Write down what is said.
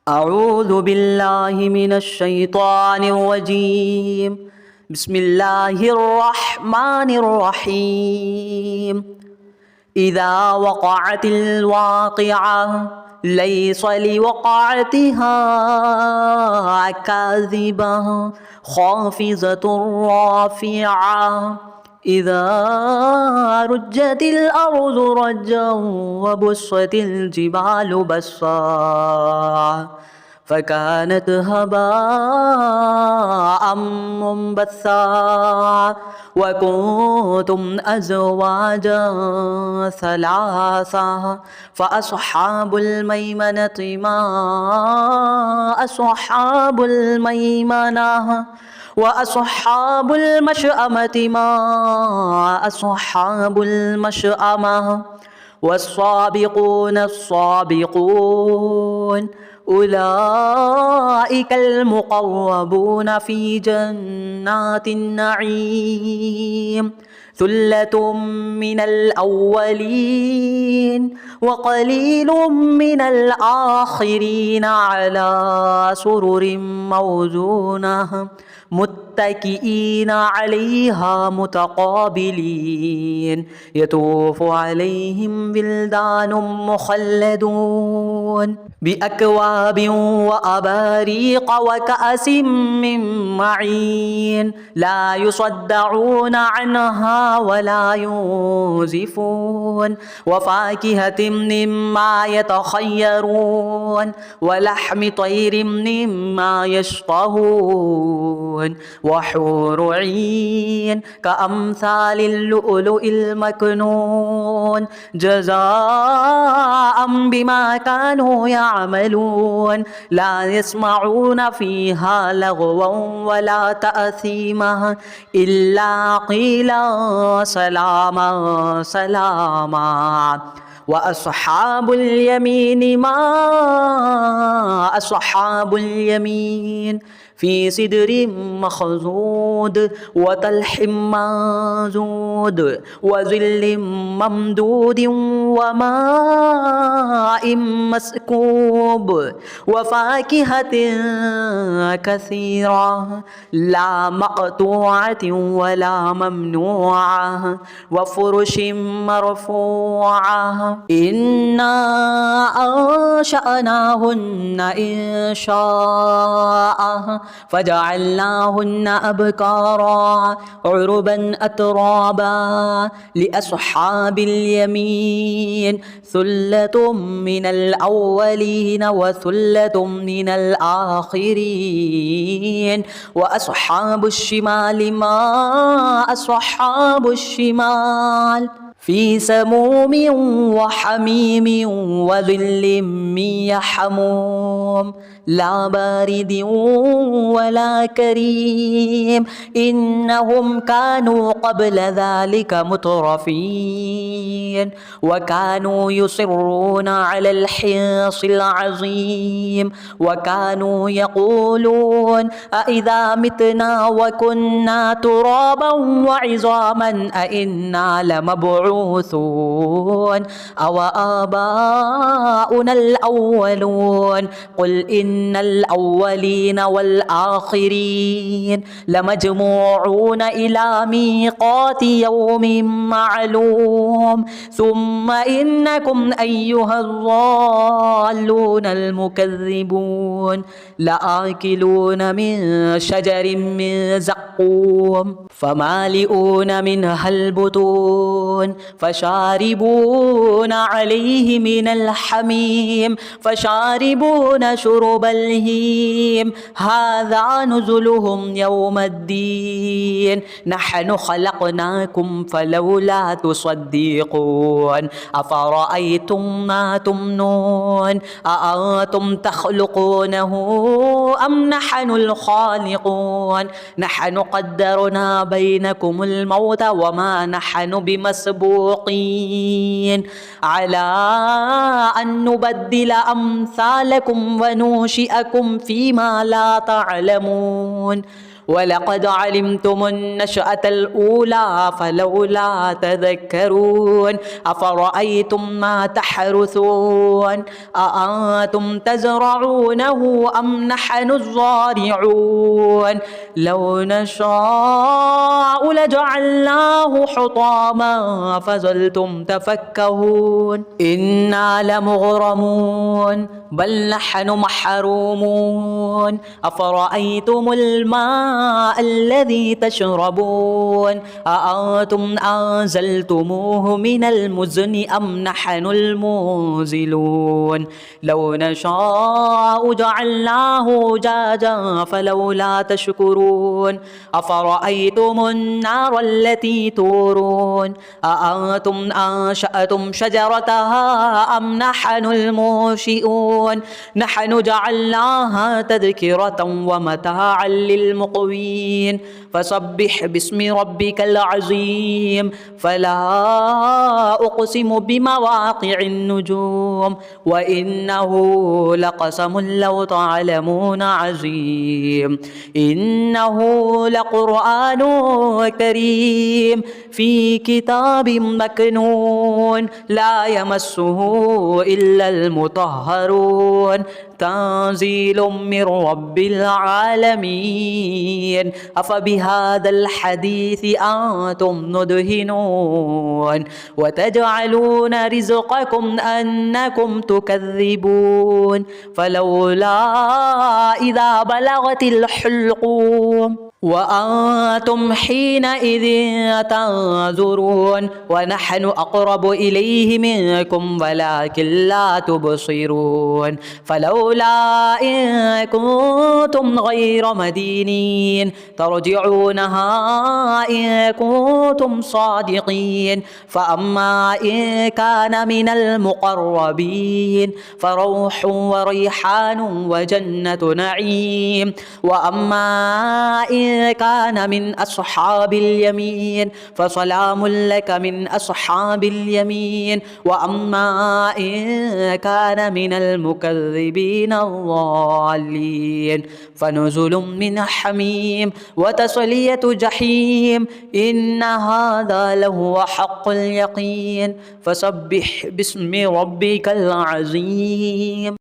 أعوذ بالله من الشيطان الرجيم. بسم الله الرحمن الرحيم. إذا وقعت الواقعة ليس لوقعتها كاذبة خافضة رافعة إذا رجت الأرض رجا وبست الجبال بسا فكانت هباء منبثا وكنتم أزواجا ثلاثا فأصحاب الميمنة ما أصحاب الميمنة وأصحاب المشأمة ما أصحاب المشأمة والسابقون السابقون أولئك المقربون في جنات النعيم ثلة من الأولين وقليل من الآخرين على سرر موزونة متكئين عليها متقابلين يطوف عليهم ولدان مخلدون بأكواب وأباريق وكأس من معين لا يصدعون عنها ولا ينزفون وفاكهة مما يتخيرون ولحم طير مما يشتهون وحور عين كأمثال اللؤلؤ المكنون جزاء بما كانوا يعملون لا يسمعون فيها لغوا ولا تأثيما إلا قيلا سلاما سلاما وأصحاب اليمين ما أصحاب اليمين في سدر مخضود وطلح منضود وظل ممدود وماء مسكوب وفاكهة كثيرة لا مقطوعة ولا ممنوعة وفرش مرفوعة إنا أنشأناهن إن شاء فجعلناهن أبكارا عربا أترابا لأصحاب اليمين ثلة من الأولين وثلة من الآخرين وأصحاب الشمال ما أصحاب الشمال في سموم وحميم وظل من يحموم لا بارد ولا كريم إنهم كانوا قبل ذلك مترفين وكانوا يصرون على الحنص العظيم وكانوا يقولون أإذا متنا وكنا ترابا وعظاما أإنا لمبعوثون أو آباؤنا الأولون قل إن الأولين والآخرين لمجموعون إلى ميقات يوم معلوم ثم إنكم أيها الضالون المكذبون لآكلون من شجر من زقوم فمالئون منها البطون فشاربون عليه من الحميم فشاربون شرب الهيم هذا نزلهم يوم الدين نحن خلقناكم فلولا تصدقون أفرأيتم ما تمنون أأنتم تخلقونه أم نحن الخالقون نحن قدرنا بينكم الموت وما نحن بمسبوقين على أن نبدل أمثالكم وننشئكم فيما لا تعلمون ولقد علمتم النشأة الأولى فلولا تذكرون أفرأيتم ما تحرثون أأنتم تزرعونه أم نحن الزارعون لو نشاء لجعلناه حطاما فظلتم تفكهون إنا لمغرمون بل نحن محرومون أفرأيتم الماء الذي تشربون أأنتم أنزلتموه من المزن أم نحن المنزلون لو نشاء جعلناه أجاجا فلولا تشكرون أفرأيتم النار التي تورون أأنتم أنشأتم شجرتها أم نحن المنشئون نحن جعلناها تذكرة ومتاعا للمقوين فسبح باسم ربك العظيم فلا أقسم بمواقع النجوم وإنه لقسم لو تعلمون عظيم إنه لقرآن كريم في كتاب مكنون لا يمسه إلا المطهرون تنزيل من رب العالمين أفبهذا الحديث أنتم مدهنون وتجعلون رزقكم أنكم تكذبون فلولا إذا بلغت الحلقوم وأنتم حينئذ تنظرون ونحن أقرب إليه منكم ولكن لا تبصرون فلولا إن كنتم غير مدينين ترجعونها إن كنتم صادقين فأما إن كان من المقربين فروح وريحان وجنة نعيم وأما إن كان من أصحاب اليمين فسلام لك من أصحاب اليمين وأما إن كان من المكذبين الضالين فنزل من حميم وتصلية جحيم إن هذا لهو حق اليقين فسبح باسم ربك العظيم.